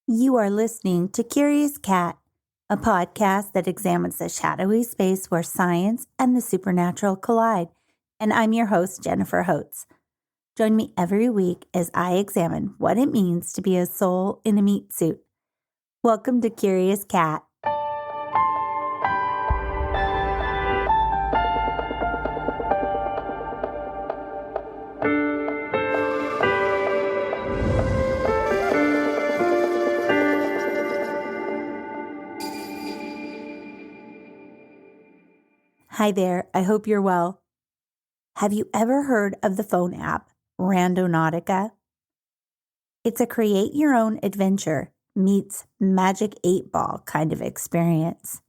You are listening to Curious Cat, a podcast that examines the shadowy space where science and the supernatural collide. And I'm your host, Jennifer Holtz. Join me every week as I examine what it means to be a soul in a meat suit. Welcome to Curious Cat. Hi there, I hope you're well. Have you ever heard of the phone app, Randonautica? It's a create-your-own adventure meets Magic 8-Ball kind of experience.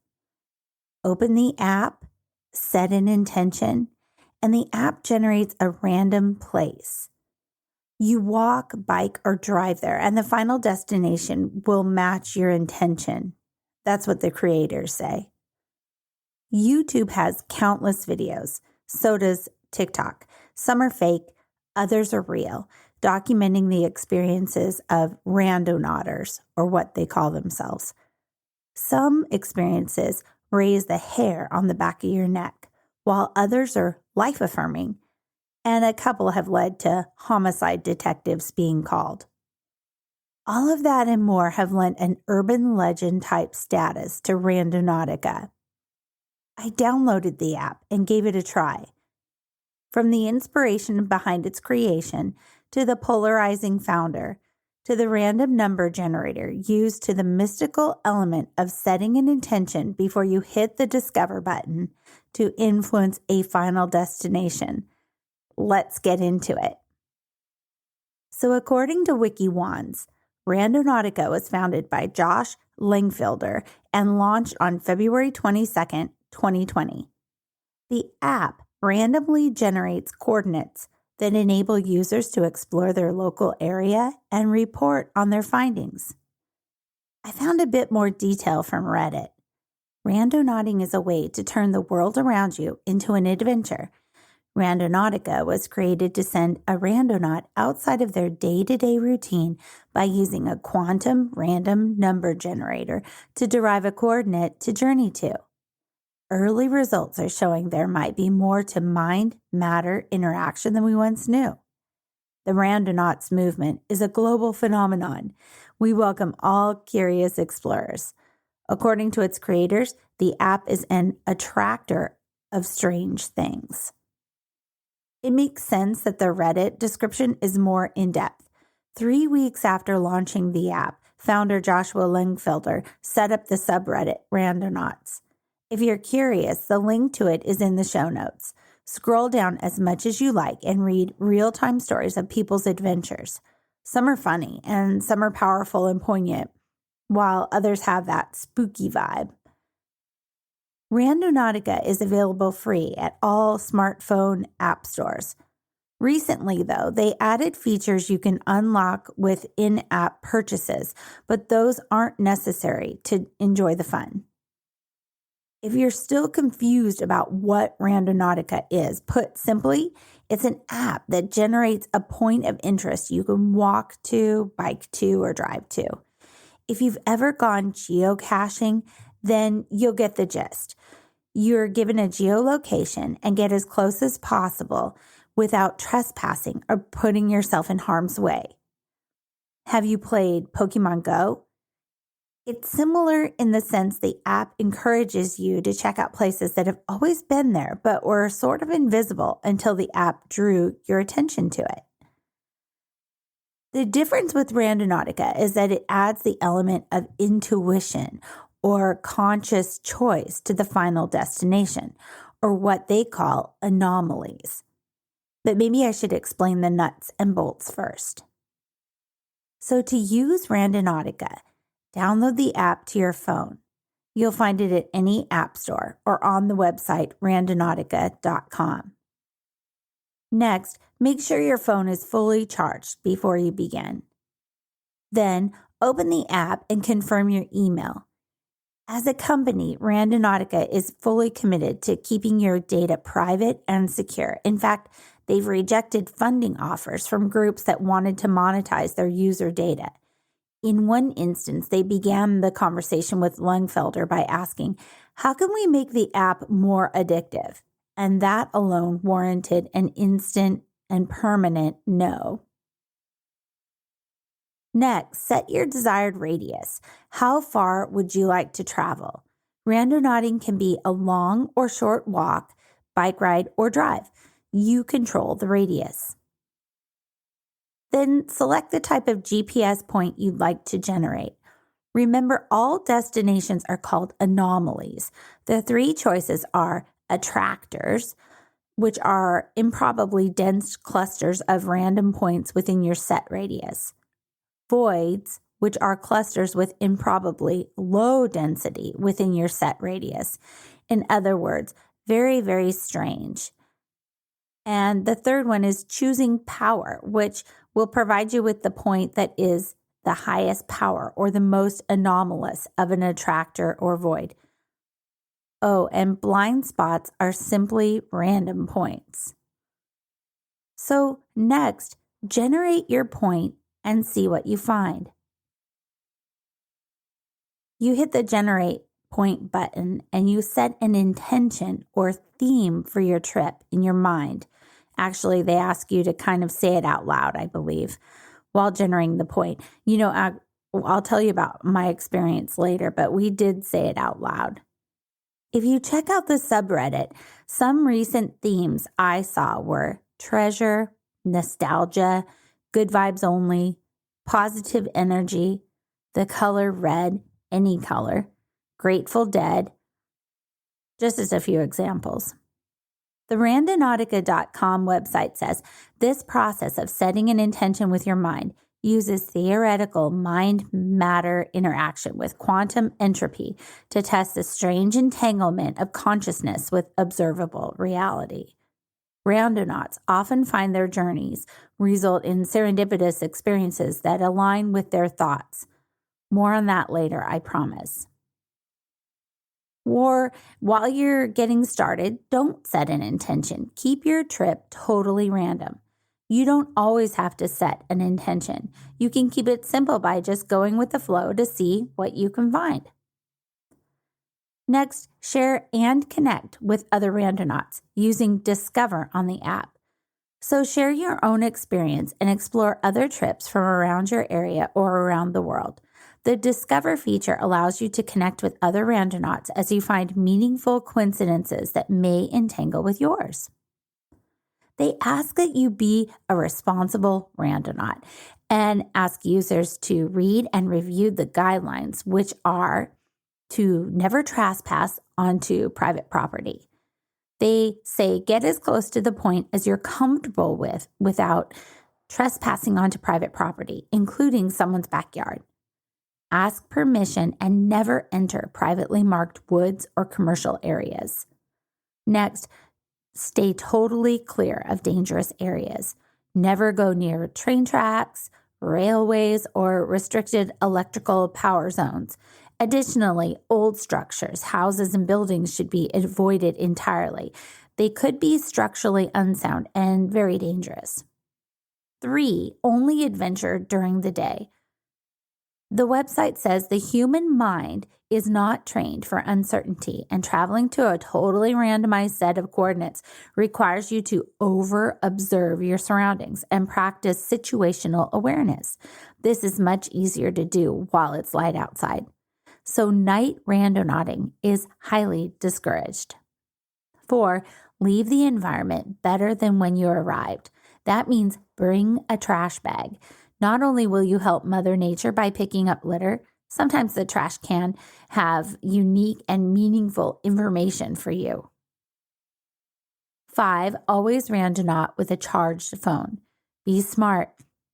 Open the app, set an intention, and the app generates a random place. You walk, bike, or drive there, and the final destination will match your intention. That's what the creators say. YouTube has countless videos. So does TikTok. Some are fake, others are real, documenting the experiences of randonauters, or what they call themselves. Some experiences raise the hair on the back of your neck, while others are life-affirming, and a couple have led to homicide detectives being called. All of that and more have lent an urban legend type status to Randonautica. I downloaded the app and gave it a try. From the inspiration behind its creation, to the polarizing founder, to the random number generator used to the mystical element of setting an intention before you hit the discover button to influence a final destination. Let's get into it. So according to WikiWands, Randonautica was founded by Josh Langfelder and launched on February 22nd, 2020. The app randomly generates coordinates that enable users to explore their local area and report on their findings. I found a bit more detail from Reddit. Randonauting is a way to turn the world around you into an adventure. Randonautica was created to send a randonaut outside of their day-to-day routine by using a quantum random number generator to derive a coordinate to journey to. Early results are showing there might be more to mind-matter interaction than we once knew. The Randonauts movement is a global phenomenon. We welcome all curious explorers. According to its creators, the app is an attractor of strange things. It makes sense that the Reddit description is more in-depth. 3 weeks after launching the app, founder Joshua Langfelder set up the subreddit Randonauts. If you're curious, the link to it is in the show notes. Scroll down as much as you like and read real-time stories of people's adventures. Some are funny and some are powerful and poignant, while others have that spooky vibe. Randonautica is available free at all smartphone app stores. Recently, though, they added features you can unlock with in-app purchases, but those aren't necessary to enjoy the fun. If you're still confused about what Randonautica is, put simply, it's an app that generates a point of interest you can walk to, bike to, or drive to. If you've ever gone geocaching, then you'll get the gist. You're given a geolocation and get as close as possible without trespassing or putting yourself in harm's way. Have you played Pokemon Go? It's similar in the sense the app encourages you to check out places that have always been there, but were sort of invisible until the app drew your attention to it. The difference with Randonautica is that it adds the element of intuition or conscious choice to the final destination, or what they call anomalies. But maybe I should explain the nuts and bolts first. So to use Randonautica, download the app to your phone. You'll find it at any app store or on the website randonautica.com. Next, make sure your phone is fully charged before you begin. Then, open the app and confirm your email. As a company, Randonautica is fully committed to keeping your data private and secure. In fact, they've rejected funding offers from groups that wanted to monetize their user data. In one instance, they began the conversation with Lungfelder by asking, "How can we make the app more addictive?" And that alone warranted an instant and permanent no. Next, set your desired radius. How far would you like to travel? Randonauting can be a long or short walk, bike ride, or drive. You control the radius. Then select the type of GPS point you'd like to generate. Remember, all destinations are called anomalies. The three choices are attractors, which are improbably dense clusters of random points within your set radius. Voids, which are clusters with improbably low density within your set radius. In other words, very, very strange. And the third one is choosing power, which will provide you with the point that is the highest power or the most anomalous of an attractor or void. Oh, and blind spots are simply random points. So next, generate your point and see what you find. You hit the generate point button and you set an intention or theme for your trip in your mind. Actually, they ask you to kind of say it out loud, I believe, while generating the point. I'll tell you about my experience later, but we did say it out loud. If you check out the subreddit, some recent themes I saw were treasure, nostalgia, good vibes only, positive energy, the color red, any color, Grateful Dead, just as a few examples. The Randonautica.com website says this process of setting an intention with your mind uses theoretical mind-matter interaction with quantum entropy to test the strange entanglement of consciousness with observable reality. Randonauts often find their journeys result in serendipitous experiences that align with their thoughts. More on that later, I promise. Or while you're getting started, don't set an intention. Keep your trip totally random. You don't always have to set an intention. You can keep it simple by just going with the flow to see what you can find. Next, share and connect with other randonauts using Discover on the app. So share your own experience and explore other trips from around your area or around the world. The Discover feature allows you to connect with other randonauts as you find meaningful coincidences that may entangle with yours. They ask that you be a responsible randonaut and ask users to read and review the guidelines, which are to never trespass onto private property. They say get as close to the point as you're comfortable with without trespassing onto private property, including someone's backyard. Ask permission and never enter privately marked woods or commercial areas. Next, stay totally clear of dangerous areas. Never go near train tracks, railways, or restricted electrical power zones. Additionally, old structures, houses, and buildings should be avoided entirely. They could be structurally unsound and very dangerous. 3, only adventure during the day. The website says the human mind is not trained for uncertainty, and traveling to a totally randomized set of coordinates requires you to over-observe your surroundings and practice situational awareness. This is much easier to do while it's light outside. So night randonauting is highly discouraged. 4, leave the environment better than when you arrived. That means bring a trash bag. Not only will you help Mother Nature by picking up litter, sometimes the trash can have unique and meaningful information for you. 5, always randonaut with a charged phone. Be smart.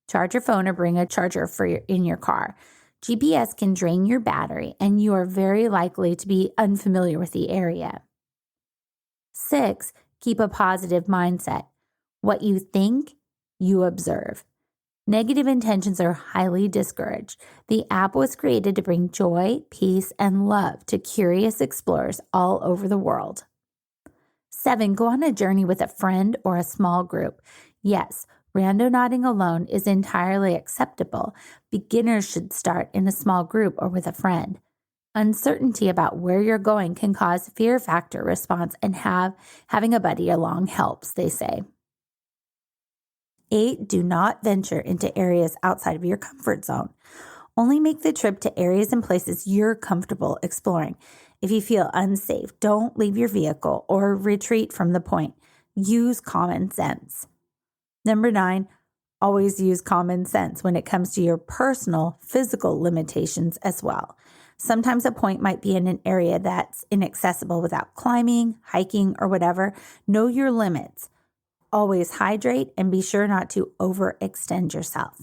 Charge your phone or bring a charger in your car. GPS can drain your battery, and you are very likely to be unfamiliar with the area. 6, keep a positive mindset. What you think, you observe. Negative intentions are highly discouraged. The app was created to bring joy, peace, and love to curious explorers all over the world. 7, go on a journey with a friend or a small group. Yes, Randonauting alone is entirely acceptable. Beginners should start in a small group or with a friend. Uncertainty about where you're going can cause fear factor response, and having a buddy along helps, they say. 8, do not venture into areas outside of your comfort zone. Only make the trip to areas and places you're comfortable exploring. If you feel unsafe, don't leave your vehicle or retreat from the point. Use common sense. Number 9, always use common sense when it comes to your personal physical limitations as well. Sometimes a point might be in an area that's inaccessible without climbing, hiking, or whatever. Know your limits. Always hydrate and be sure not to overextend yourself.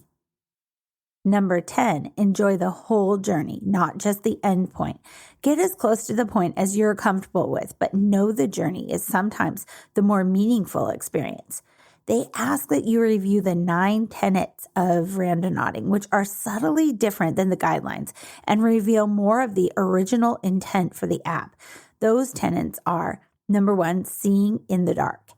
Number 10, enjoy the whole journey, not just the end point. Get as close to the point as you're comfortable with, but know the journey is sometimes the more meaningful experience. They ask that you review the 9 tenets of randonauting, which are subtly different than the guidelines and reveal more of the original intent for the app. Those tenets are, number 1, seeing in the dark.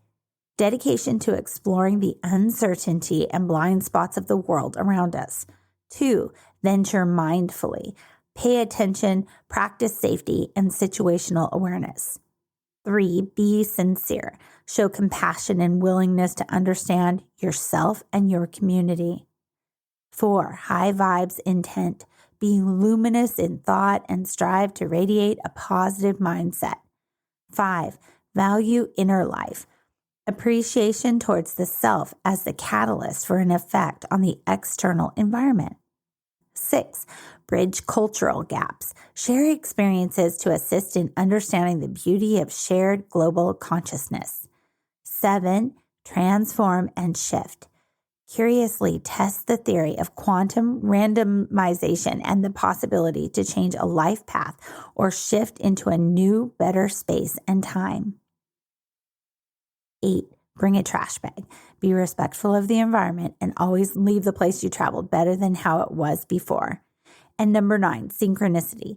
Dedication to exploring the uncertainty and blind spots of the world around us. 2, venture mindfully. Pay attention, practice safety, and situational awareness. 3, be sincere. Show compassion and willingness to understand yourself and your community. 4, high vibes intent. Be luminous in thought and strive to radiate a positive mindset. 5, value inner life. Appreciation towards the self as the catalyst for an effect on the external environment. 6, bridge cultural gaps. Share experiences to assist in understanding the beauty of shared global consciousness. 7, transform and shift. Curiously test the theory of quantum randomization and the possibility to change a life path or shift into a new, better space and time. 8, bring a trash bag. Be respectful of the environment and always leave the place you traveled better than how it was before. And number 9, synchronicity.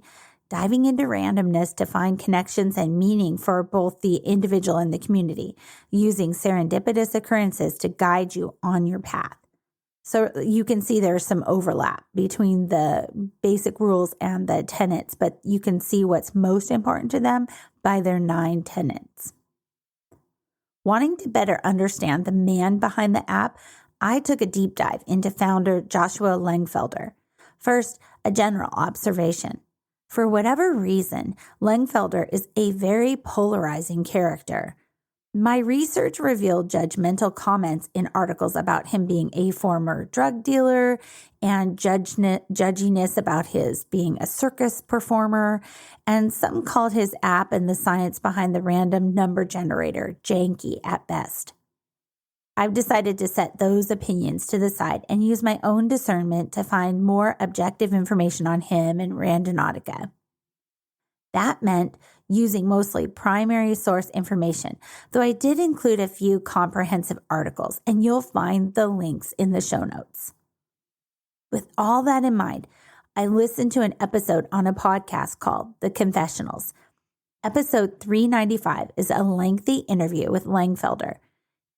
Diving into randomness to find connections and meaning for both the individual and the community, using serendipitous occurrences to guide you on your path. So you can see there's some overlap between the basic rules and the tenets, but you can see what's most important to them by their 9 tenets. Wanting to better understand the man behind the app, I took a deep dive into founder Joshua Langfelder. First, a general observation. For whatever reason, Langfelder is a very polarizing character. My research revealed judgmental comments in articles about him being a former drug dealer and judginess about his being a circus performer, and some called his app and the science behind the random number generator janky at best. I've decided to set those opinions to the side and use my own discernment to find more objective information on him and Randonautica. That meant using mostly primary source information, though I did include a few comprehensive articles, and you'll find the links in the show notes. With all that in mind, I listened to an episode on a podcast called The Confessionals. Episode 395 is a lengthy interview with Langfelder.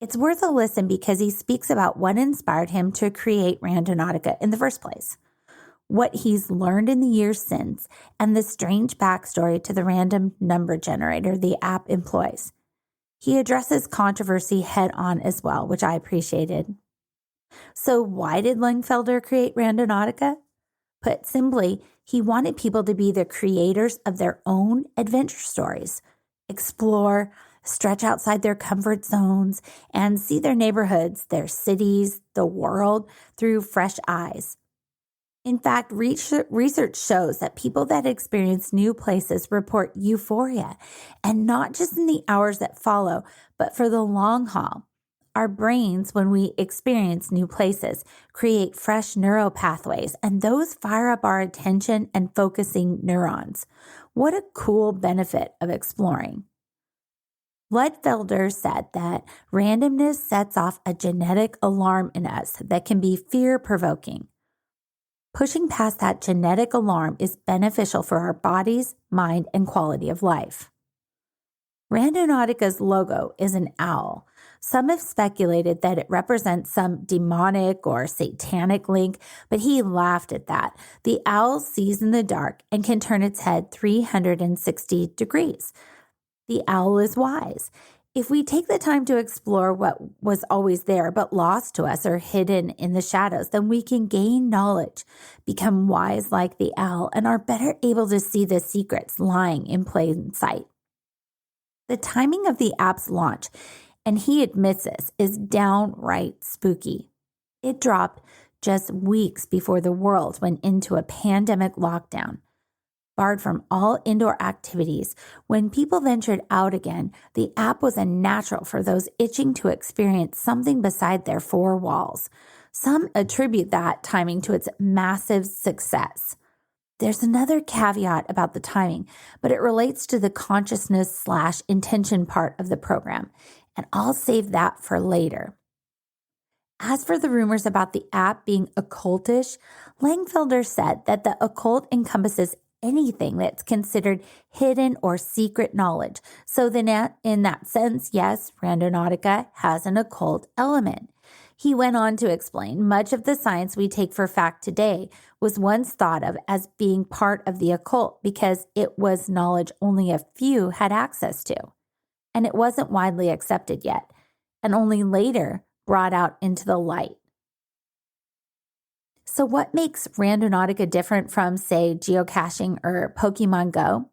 It's worth a listen because he speaks about what inspired him to create Randonautica in the first place, what he's learned in the years since, and the strange backstory to the random number generator the app employs. He addresses controversy head on as well, which I appreciated. So why did Langfelder create Randonautica? Put simply, he wanted people to be the creators of their own adventure stories, explore, stretch outside their comfort zones, and see their neighborhoods, their cities, the world through fresh eyes. In fact, research shows that people that experience new places report euphoria, and not just in the hours that follow, but for the long haul. Our brains, when we experience new places, create fresh neural pathways, and those fire up our attention and focusing neurons. What a cool benefit of exploring. Langfelder said that randomness sets off a genetic alarm in us that can be fear-provoking. Pushing past that genetic alarm is beneficial for our bodies, mind, and quality of life. Randonautica's logo is an owl, Some have speculated that it represents some demonic or satanic link, but he laughed at that. The owl sees in the dark and can turn its head 360 degrees. The owl is wise. If we take the time to explore what was always there but lost to us or hidden in the shadows, then we can gain knowledge, become wise like the owl, and are better able to see the secrets lying in plain sight. The timing of the app's launch, and he admits this, is downright spooky. It dropped just weeks before the world went into a pandemic lockdown. Barred from all indoor activities, when people ventured out again, the app was a natural for those itching to experience something beside their four walls. Some attribute that timing to its massive success. There's another caveat about the timing, but it relates to the consciousness/intention part of the program, and I'll save that for later. As for the rumors about the app being occultish, Langfelder said that the occult encompasses anything that's considered hidden or secret knowledge. So then in that sense, yes, Randonautica has an occult element. He went on to explain much of the science we take for fact today was once thought of as being part of the occult because it was knowledge only a few had access to. And it wasn't widely accepted yet, and only later brought out into the light. So what makes Randonautica different from, say, geocaching or Pokemon Go?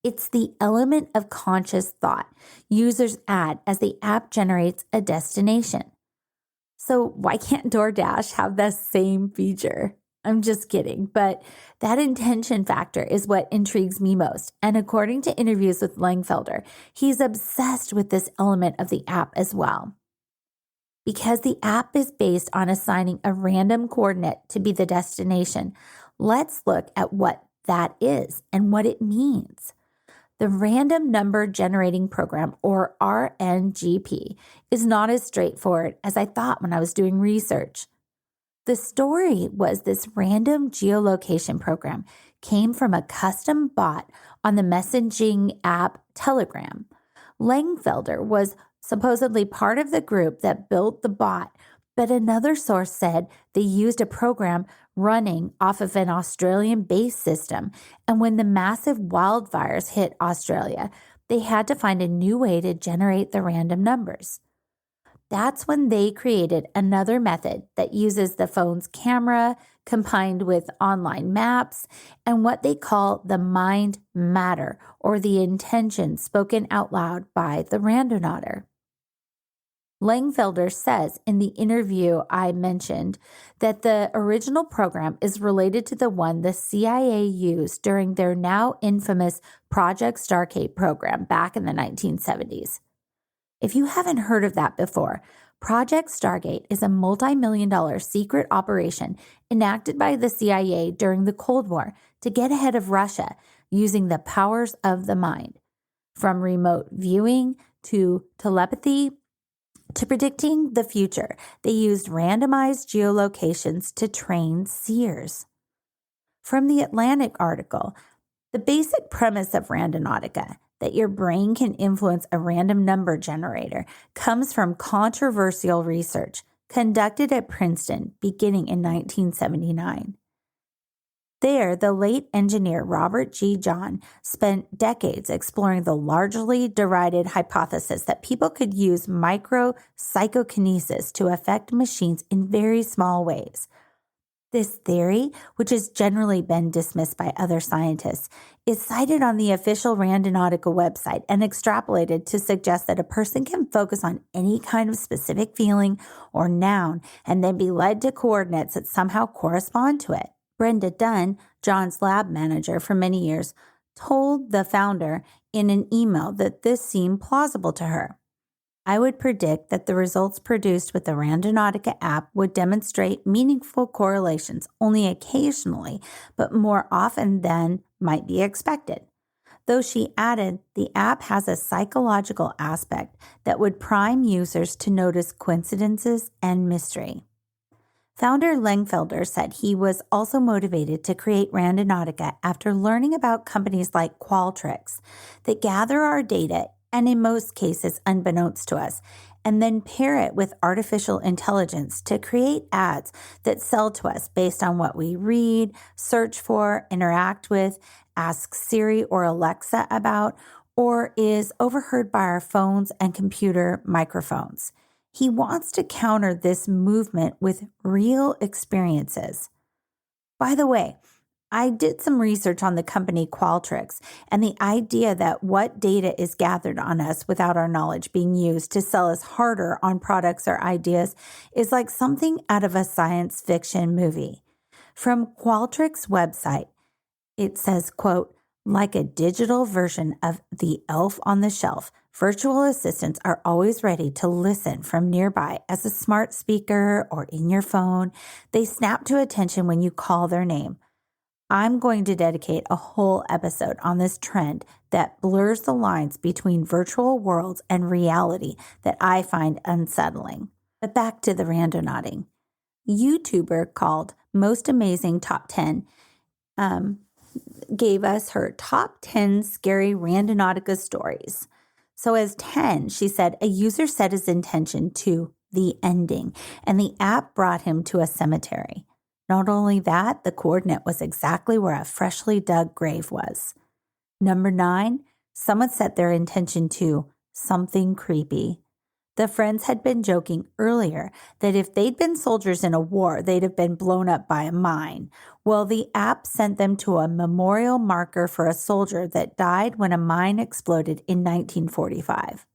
It's the element of conscious thought users add as the app generates a destination. So why can't DoorDash have the same feature? I'm just kidding, but that intention factor is what intrigues me most. And according to interviews with Langfelder, he's obsessed with this element of the app as well. Because the app is based on assigning a random coordinate to be the destination, let's look at what that is and what it means. The Random Number Generating Program, or RNGP, is not as straightforward as I thought when I was doing research. The story was this random geolocation program came from a custom bot on the messaging app Telegram. Langfelder was supposedly part of the group that built the bot, but another source said they used a program running off of an Australian-based system, and when the massive wildfires hit Australia, they had to find a new way to generate the random numbers. That's when they created another method that uses the phone's camera combined with online maps and what they call the mind matter, or the intention spoken out loud by the randonauter. Langfelder says in the interview I mentioned that the original program is related to the one the CIA used during their now infamous Project Stargate program back in the 1970s. If you haven't heard of that before, Project Stargate is a multi-million-dollar secret operation enacted by the CIA during the Cold War to get ahead of Russia using the powers of the mind. From remote viewing to telepathy to predicting the future, they used randomized geolocations to train seers. From the Atlantic article, the basic premise of Randonautica, that your brain can influence a random number generator, comes from controversial research conducted at Princeton beginning in 1979. There, the late engineer Robert G. John spent decades exploring the largely derided hypothesis that people could use micro-psychokinesis to affect machines in very small ways. This theory, which has generally been dismissed by other scientists, is cited on the official Randonautica website and extrapolated to suggest that a person can focus on any kind of specific feeling or noun and then be led to coordinates that somehow correspond to it. Brenda Dunn, John's lab manager for many years, told the founder in an email that this seemed plausible to her. I would predict that the results produced with the Randonautica app would demonstrate meaningful correlations only occasionally, but more often than might be expected. Though she added, the app has a psychological aspect that would prime users to notice coincidences and mystery. Founder Langfelder said he was also motivated to create Randonautica after learning about companies like Qualtrics that gather our data, and in most cases unbeknownst to us, and then pair it with artificial intelligence to create ads that sell to us based on what we read, search for, interact with, ask Siri or Alexa about, or is overheard by our phones and computer microphones. He wants to counter this movement with real experiences. By the way, I did some research on the company Qualtrics and the idea that what data is gathered on us without our knowledge being used to sell us harder on products or ideas is like something out of a science fiction movie. From Qualtrics' website, it says, quote, like a digital version of the elf on the shelf, virtual assistants are always ready to listen from nearby as a smart speaker or in your phone. They snap to attention when you call their name. I'm going to dedicate a whole episode on this trend that blurs the lines between virtual worlds and reality that I find unsettling. But back to the randonauting. YouTuber called Most Amazing Top 10 gave us her top 10 scary Randonautica stories. So as 10, she said, a user set his intention to the ending, and the app brought him to a cemetery. Not only that, the coordinate was exactly where a freshly dug grave was. Number 9, someone set their intention to something creepy. The friends had been joking earlier that if they'd been soldiers in a war, they'd have been blown up by a mine. Well, the app sent them to a memorial marker for a soldier that died when a mine exploded in 1945.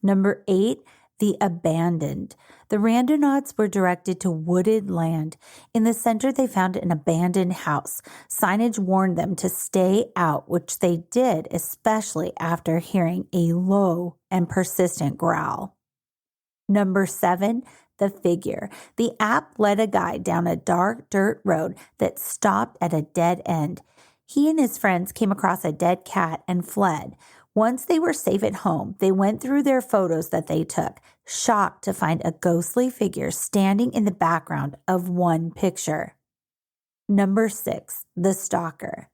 Number 8, the abandoned. The randonauts were directed to wooded land. In the center, they found an abandoned house. Signage warned them to stay out, which they did, especially after hearing a low and persistent growl. Number 7, the figure. The app led a guy down a dark dirt road that stopped at a dead end. He and his friends came across a dead cat and fled. Once they were safe at home, they went through their photos that they took, shocked to find a ghostly figure standing in the background of one picture. Number 6, the stalker.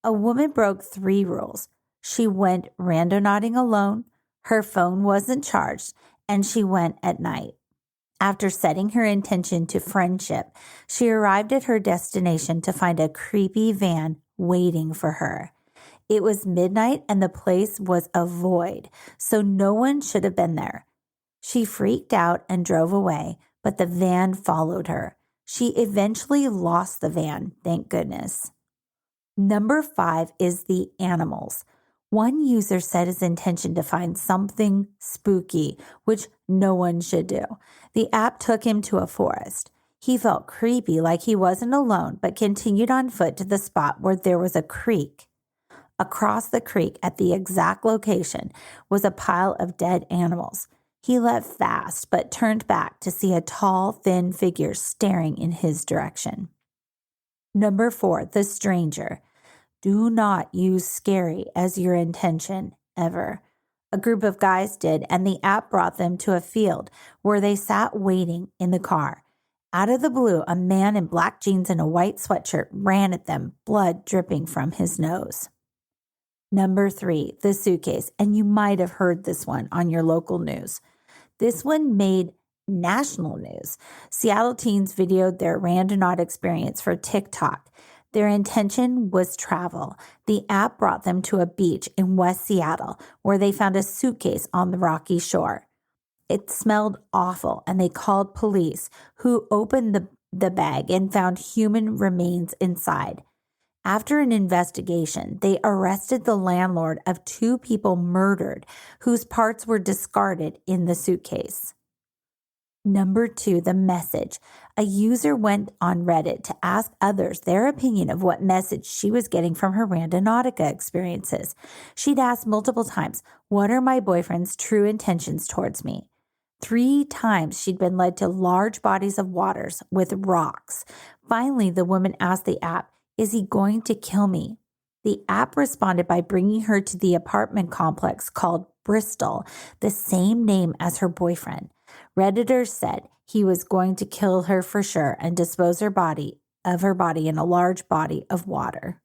A woman broke 3 rules. She went randonauting alone, her phone wasn't charged, and she went at night. After setting her intention to friendship, she arrived at her destination to find a creepy van waiting for her. It was midnight and the place was a void, so no one should have been there. She freaked out and drove away, but the van followed her. She eventually lost the van, thank goodness. Number 5 is the animals. One user set his intention to find something spooky, which no one should do. The app took him to a forest. He felt creepy, like he wasn't alone, but continued on foot to the spot where there was a creek. Across the creek at the exact location was a pile of dead animals. He left fast, but turned back to see a tall, thin figure staring in his direction. Number 4, the stranger. Do not use scary as your intention, ever. A group of guys did, and the app brought them to a field where they sat waiting in the car. Out of the blue, a man in black jeans and a white sweatshirt ran at them, blood dripping from his nose. Number 3, the suitcase, and you might have heard this one on your local news. This one made national news. Seattle teens videoed their randonaut experience for TikTok. Their intention was travel. The app brought them to a beach in West Seattle where they found a suitcase on the rocky shore. It smelled awful, and they called police, who opened the bag and found human remains inside. After an investigation, they arrested the landlord of 2 people murdered whose parts were discarded in the suitcase. Number 2, the message. A user went on Reddit to ask others their opinion of what message she was getting from her Randonautica experiences. She'd asked multiple times, what are my boyfriend's true intentions towards me? 3 times she'd been led to large bodies of waters with rocks. Finally, the woman asked the app, is he going to kill me? The app responded by bringing her to the apartment complex called Bristol, the same name as her boyfriend. Redditors said he was going to kill her for sure and dispose her body in a large body of water.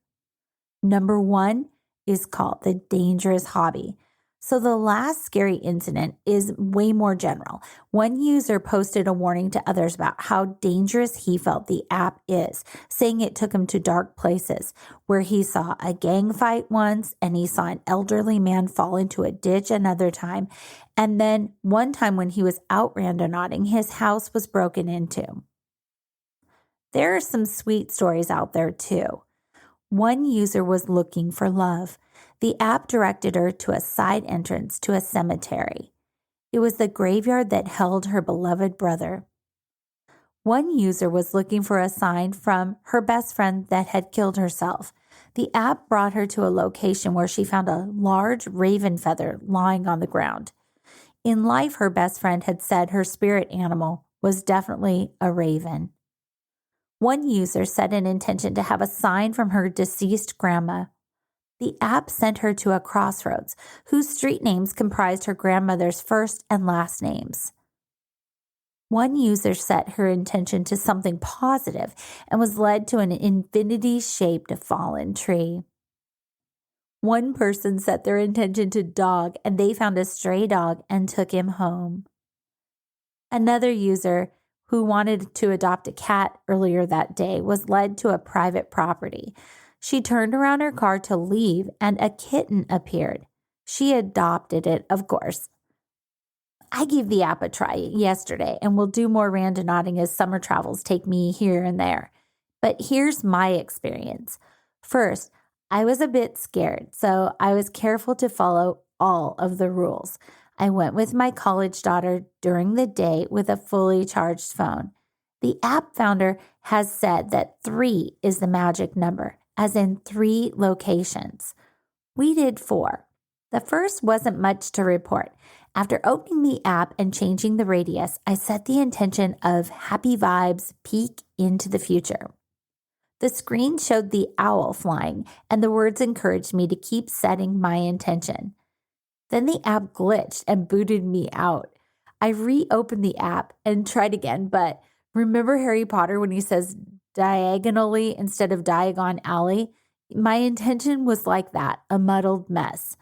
Number 1 is called the dangerous hobby. So the last scary incident is way more general. One user posted a warning to others about how dangerous he felt the app is, saying it took him to dark places where he saw a gang fight once and he saw an elderly man fall into a ditch another time. And then one time when he was out randonauting, his house was broken into. There are some sweet stories out there too. One user was looking for love. The app directed her to a side entrance to a cemetery. It was the graveyard that held her beloved brother. One user was looking for a sign from her best friend that had killed herself. The app brought her to a location where she found a large raven feather lying on the ground. In life, her best friend had said her spirit animal was definitely a raven. One user set an intention to have a sign from her deceased grandma. The app sent her to a crossroads whose street names comprised her grandmother's first and last names. One user set her intention to something positive and was led to an infinity-shaped fallen tree. One person set their intention to dog and they found a stray dog and took him home. Another user who wanted to adopt a cat earlier that day was led to a private property. She turned around her car to leave and a kitten appeared. She adopted it, of course. I gave the app a try yesterday and will do more randonauting as summer travels take me here and there. But here's my experience. First, I was a bit scared, so I was careful to follow all of the rules. I went with my college daughter during the day with a fully charged phone. The app founder has said that 3 is the magic number, as in 3 locations. We did 4. The first wasn't much to report. After opening the app and changing the radius, I set the intention of happy vibes, peek into the future. The screen showed the owl flying, and the words encouraged me to keep setting my intention. Then the app glitched and booted me out. I reopened the app and tried again, but remember Harry Potter when he says diagonally instead of Diagon Alley? My intention was like that, a muddled mess.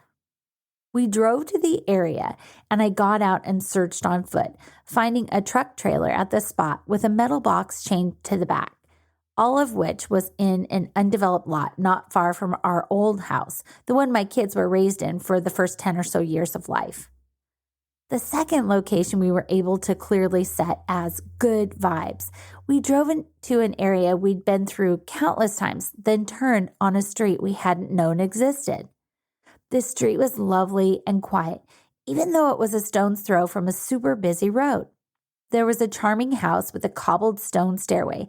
We drove to the area and I got out and searched on foot, finding a truck trailer at the spot with a metal box chained to the back, all of which was in an undeveloped lot not far from our old house, the one my kids were raised in for the first 10 or so years of life. The second location we were able to clearly set as good vibes. We drove into an area we'd been through countless times, then turned on a street we hadn't known existed. The street was lovely and quiet, even though it was a stone's throw from a super busy road. There was a charming house with a cobbled stone stairway,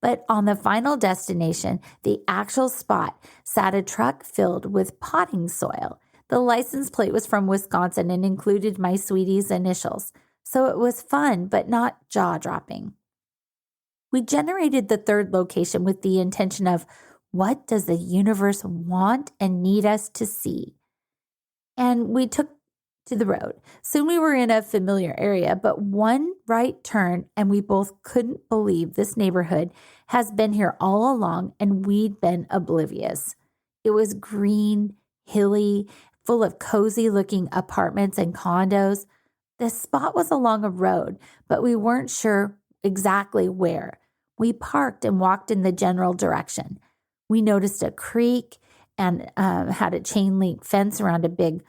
but on the final destination, the actual spot, sat a truck filled with potting soil. The license plate was from Wisconsin and included my sweetie's initials, so it was fun but not jaw-dropping. We generated the third location with the intention of, what does the universe want and need us to see? And we took to the road. Soon we were in a familiar area, but one right turn and we both couldn't believe this neighborhood has been here all along and we'd been oblivious. It was green, hilly, full of cozy looking apartments and condos. The spot was along a road, but we weren't sure exactly where. We parked and walked in the general direction. We noticed a creek and had a chain link fence around a big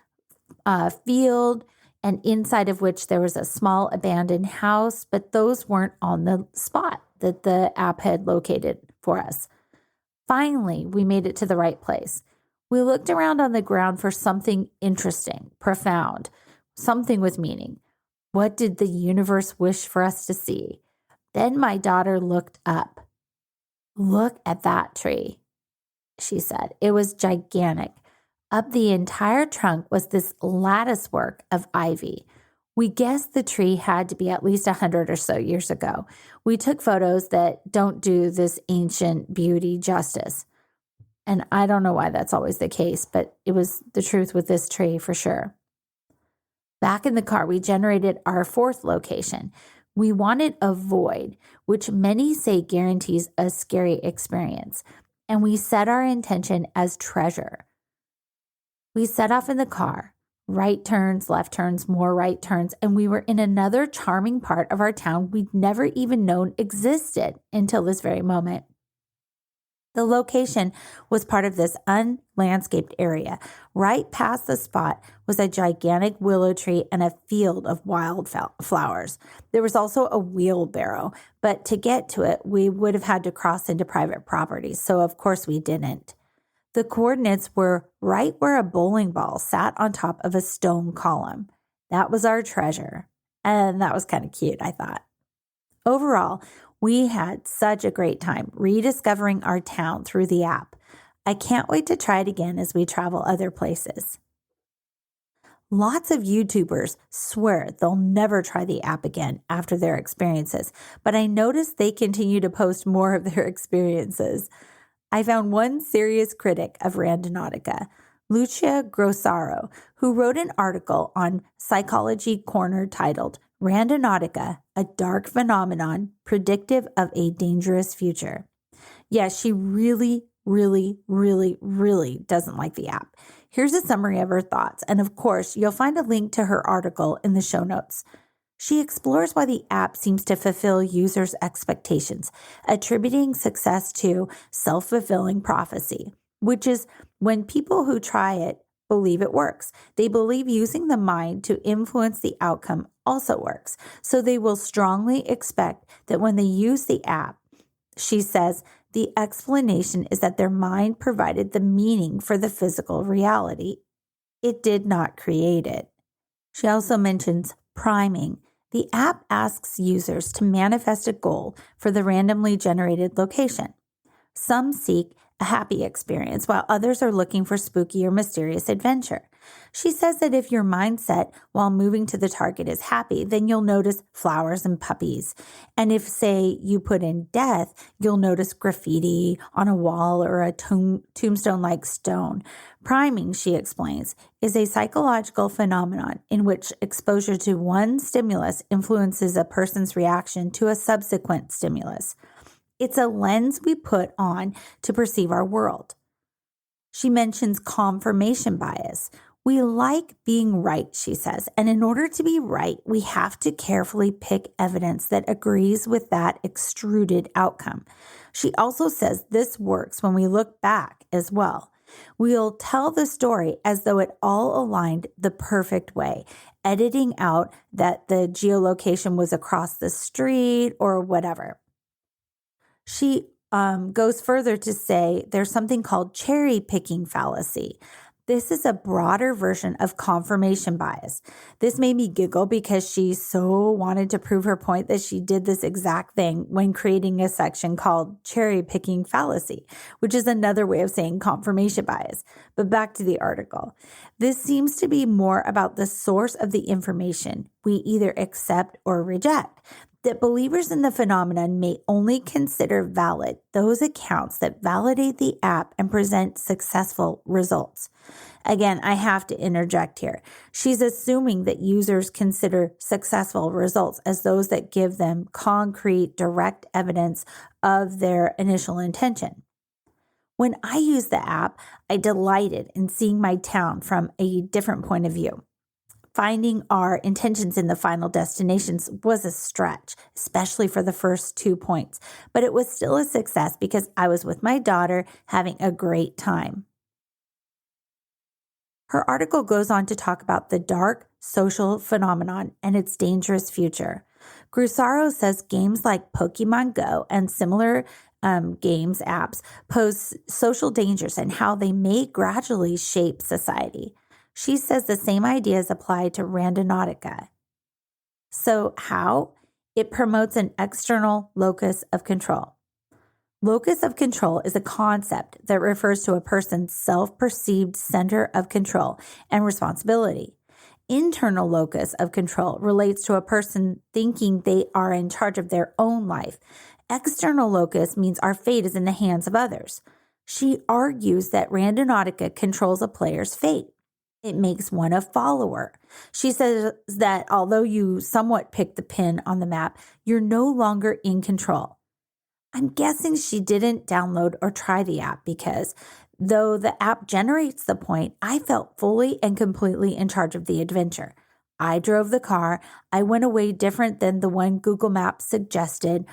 field, and inside of which there was a small abandoned house, but those weren't on the spot that the app had located for us. Finally, we made it to the right place. We looked around on the ground for something interesting, profound, something with meaning. What did the universe wish for us to see? Then my daughter looked up. "Look at that tree," she said. It was gigantic. Up the entire trunk was this lattice work of ivy. We guessed the tree had to be at least 100 or so years ago. We took photos that don't do this ancient beauty justice. And I don't know why that's always the case, but it was the truth with this tree for sure. Back in the car, we generated our fourth location. We wanted a void, which many say guarantees a scary experience. And we set our intention as treasure. We set off in the car. Right turns, left turns, more right turns, and we were in another charming part of our town we'd never even known existed until this very moment. The location was part of this unlandscaped area. Right past the spot was a gigantic willow tree and a field of wild flowers. There was also a wheelbarrow, but to get to it, we would have had to cross into private property, so of course we didn't. The coordinates were right where a bowling ball sat on top of a stone column. That was our treasure, and that was kind of cute, I thought. Overall, we had such a great time rediscovering our town through the app. I can't wait to try it again as we travel other places. Lots of YouTubers swear they'll never try the app again after their experiences, but I noticed they continue to post more of their experiences. I found one serious critic of Randonautica, Lucia Grossaro, who wrote an article on Psychology Corner titled Randonautica, a Dark Phenomenon Predictive of a Dangerous Future. Yes, she really doesn't like the app. Here's a summary of her thoughts, and of course, you'll find a link to her article in the show notes. She explores why the app seems to fulfill users' expectations, attributing success to self-fulfilling prophecy, which is when people who try it believe it works. They believe using the mind to influence the outcome also works, so they will strongly expect that when they use the app, she says, the explanation is that their mind provided the meaning for the physical reality. It did not create it. She also mentions priming. The app asks users to manifest a goal for the randomly generated location. Some seek a happy experience, while others are looking for spooky or mysterious adventure. She says that if your mindset while moving to the target is happy, then you'll notice flowers and puppies. And if, say, you put in death, you'll notice graffiti on a wall or a tombstone-like stone. Priming, she explains, is a psychological phenomenon in which exposure to one stimulus influences a person's reaction to a subsequent stimulus. It's a lens we put on to perceive our world. She mentions confirmation bias. We like being right, she says, and in order to be right, we have to carefully pick evidence that agrees with that extruded outcome. She also says this works when we look back as well. We'll tell the story as though it all aligned the perfect way, editing out that the geolocation was across the street or whatever. She goes further to say there's something called cherry picking fallacy. This is a broader version of confirmation bias. This made me giggle because she so wanted to prove her point that she did this exact thing when creating a section called cherry picking fallacy, which is another way of saying confirmation bias. But back to the article. This seems to be more about the source of the information we either accept or reject. That believers in the phenomenon may only consider valid those accounts that validate the app and present successful results. Again, I have to interject here. She's assuming that users consider successful results as those that give them concrete, direct evidence of their initial intention. When I used the app, I delighted in seeing my town from a different point of view. Finding our intentions in the final destinations was a stretch, especially for the first 2 points, but it was still a success because I was with my daughter having a great time. Her article goes on to talk about the dark social phenomenon and its dangerous future. Grossaro says games like Pokemon Go and similar games apps pose social dangers and how they may gradually shape society. She says the same ideas apply to Randonautica. So how? It promotes an external locus of control. Locus of control is a concept that refers to a person's self-perceived center of control and responsibility. Internal locus of control relates to a person thinking they are in charge of their own life. External locus means our fate is in the hands of others. She argues that Randonautica controls a player's fate. It makes one a follower. She says that although you somewhat pick the pin on the map, you're no longer in control. I'm guessing she didn't download or try the app because Though the app generates the point, I felt fully and completely in charge of the adventure. I drove the car. I went away different than the one Google Maps suggested.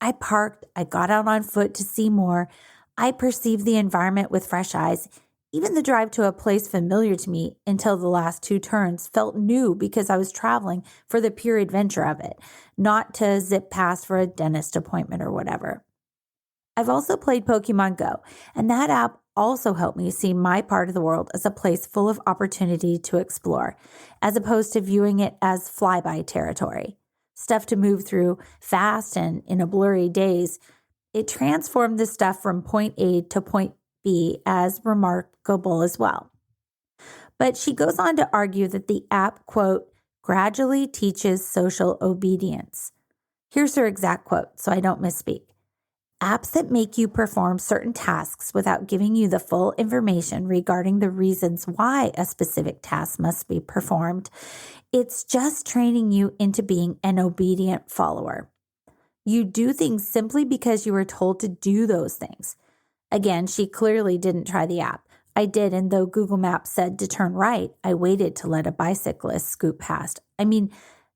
I parked. I got out on foot to see more. I perceived the environment with fresh eyes. Even the drive to a place familiar to me until the last 2 turns felt new because I was traveling for the pure adventure of it, not to zip past for a dentist appointment or whatever. I've also played Pokemon Go, and that app also helped me see my part of the world as a place full of opportunity to explore, as opposed to viewing it as flyby territory. Stuff to move through fast and in a blurry daze. It transformed the stuff from point A to point B as remarkable as well. But she goes on to argue that the app, quote, gradually teaches social obedience. Here's her exact quote, so I don't misspeak. Apps that make you perform certain tasks without giving you the full information regarding the reasons why a specific task must be performed, it's just training you into being an obedient follower. You do things simply because you were told to do those things. Again, she clearly didn't try the app. I did, and though Google Maps said to turn right, I waited to let a bicyclist scoot past. I mean,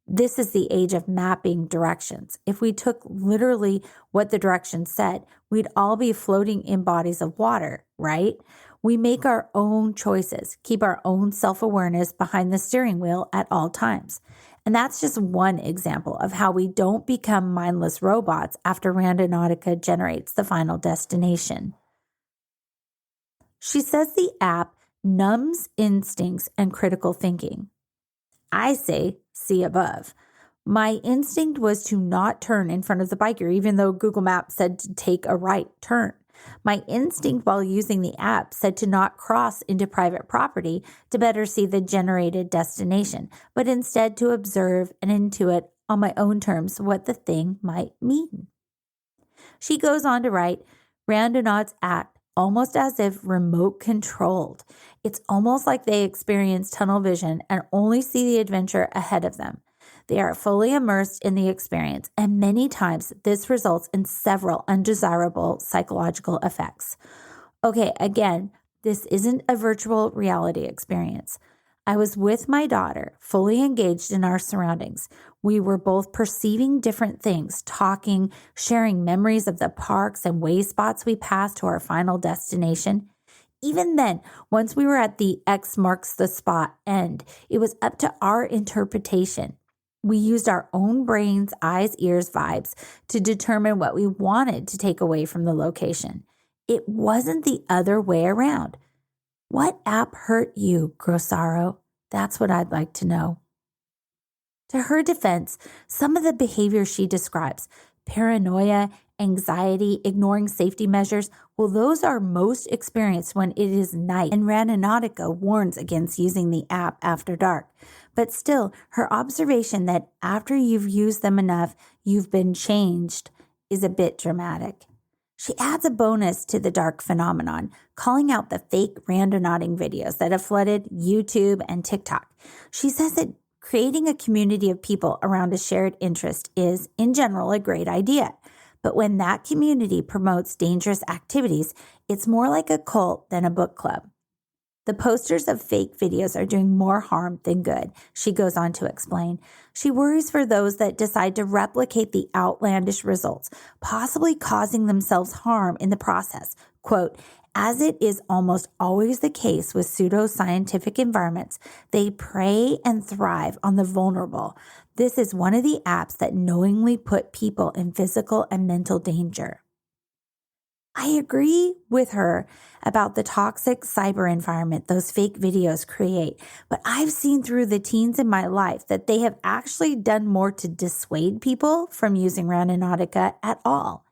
this is the age of mapping directions. If we took literally what the directions said, we'd all be floating in bodies of water, right? We make our own choices, keep our own self-awareness behind the steering wheel at all times. And that's just one example of how we don't become mindless robots after Randonautica generates the final destination. She says the app numbs instincts and critical thinking. I say, see above. My instinct was to not turn in front of the biker, even though Google Maps said to take a right turn. My instinct while using the app said to not cross into private property to better see the generated destination, but instead to observe and intuit on my own terms what the thing might mean. She goes on to write, Randonauts act almost as if remote controlled. It's almost like they experience tunnel vision and only see the adventure ahead of them. They are fully immersed in the experience, and many times this results in several undesirable psychological effects. Okay, again, this isn't a virtual reality experience. I was with my daughter, fully engaged in our surroundings. We were both perceiving different things, talking, sharing memories of the parks and way spots we passed to our final destination. Even then, once we were at the X marks the spot end, it was up to our interpretation. We used our own brains, eyes, ears, vibes to determine what we wanted to take away from the location. It wasn't the other way around. What app hurt you, Grossaro? That's what I'd like to know. To her defense, some of the behaviors she describes, paranoia, anxiety, ignoring safety measures, well, those are most experienced when it is night, and Randonautica warns against using the app after dark. But still, her observation that after you've used them enough, you've been changed is a bit dramatic. She adds a bonus to the dark phenomenon, calling out the fake randonauting videos that have flooded YouTube and TikTok. She says that creating a community of people around a shared interest is, in general, a great idea. But when that community promotes dangerous activities, it's more like a cult than a book club. The posters of fake videos are doing more harm than good, she goes on to explain. She worries for those that decide to replicate the outlandish results, possibly causing themselves harm in the process. Quote, as it is almost always the case with pseudoscientific environments, they prey and thrive on the vulnerable. This is one of the apps that knowingly put people in physical and mental danger. I agree with her about the toxic cyber environment those fake videos create, but I've seen through the teens in my life that they have actually done more to dissuade people from using Randonautica at all.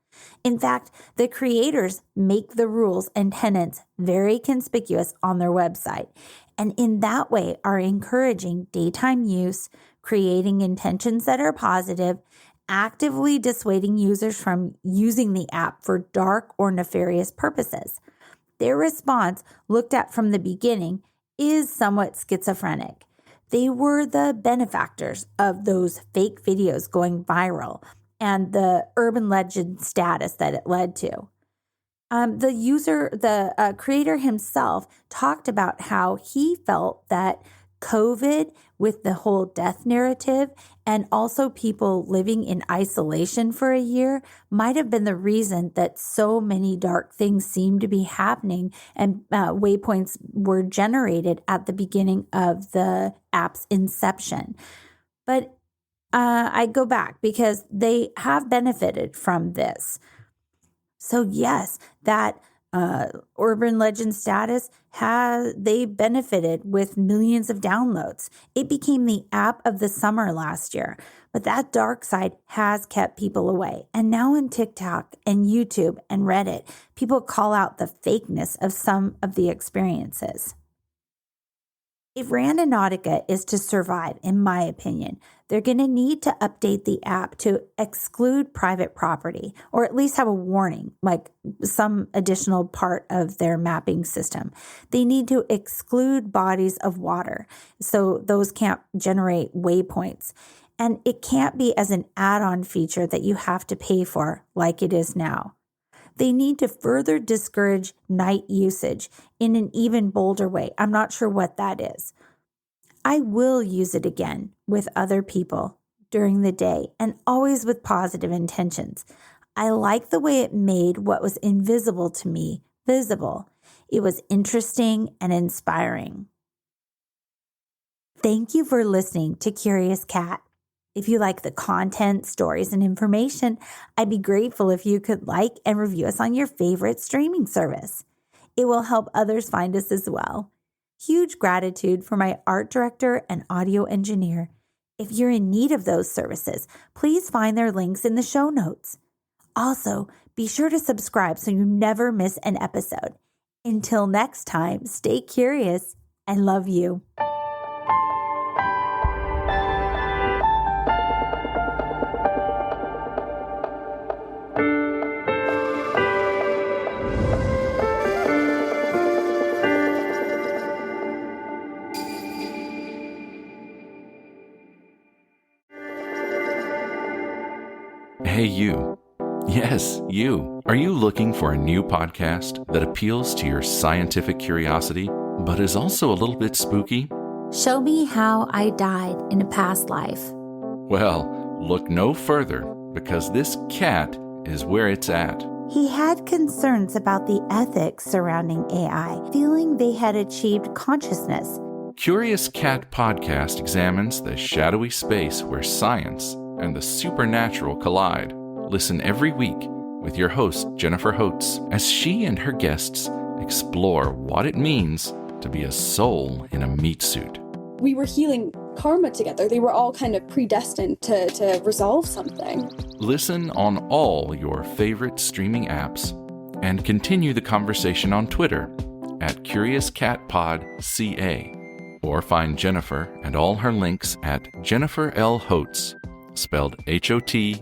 In fact, the creators make the rules and tenets very conspicuous on their website, and in that way are encouraging daytime use, creating intentions that are positive, actively dissuading users from using the app for dark or nefarious purposes. Their response, looked at from the beginning, is somewhat schizophrenic. They were the benefactors of those fake videos going viral and the urban legend status that it led to. The creator himself talked about how he felt that COVID, with the whole death narrative and also people living in isolation for a year, might have been the reason that so many dark things seemed to be happening and waypoints were generated at the beginning of the app's inception. But I go back because they have benefited from this. So yes, that urban legend status they benefited with millions of downloads. It became the app of the summer last year, but that dark side has kept people away. And now on TikTok and YouTube and Reddit, people call out the fakeness of some of the experiences. If Randonautica is to survive, in my opinion, they're going to need to update the app to exclude private property, or at least have a warning, like some additional part of their mapping system. They need to exclude bodies of water, so those can't generate waypoints. And it can't be as an add-on feature that you have to pay for like it is now. They need to further discourage night usage in an even bolder way. I'm not sure what that is. I will use it again with other people during the day and always with positive intentions. I like the way it made what was invisible to me visible. It was interesting and inspiring. Thank you for listening to Curious Cat. If you like the content, stories, and information, I'd be grateful if you could like and review us on your favorite streaming service. It will help others find us as well. Huge gratitude for my art director and audio engineer. If you're in need of those services, please find their links in the show notes. Also, be sure to subscribe so you never miss an episode. Until next time, stay curious. I love you. Hey, you. Yes, you. Are you looking for a new podcast that appeals to your scientific curiosity, but is also a little bit spooky? Show me how I died in a past life. Well, look no further, because this cat is where it's at. He had concerns about the ethics surrounding AI, feeling they had achieved consciousness. Curious Cat Podcast examines the shadowy space where science and the supernatural collide. Listen every week with your host, Jennifer Holtz, as she and her guests explore what it means to be a soul in a meat suit. We were healing karma together. They were all kind of predestined to resolve something. Listen on all your favorite streaming apps and continue the conversation on Twitter at CuriousCatPodCA, or find Jennifer and all her links at Jennifer L. Holtz, spelled HOTES.com.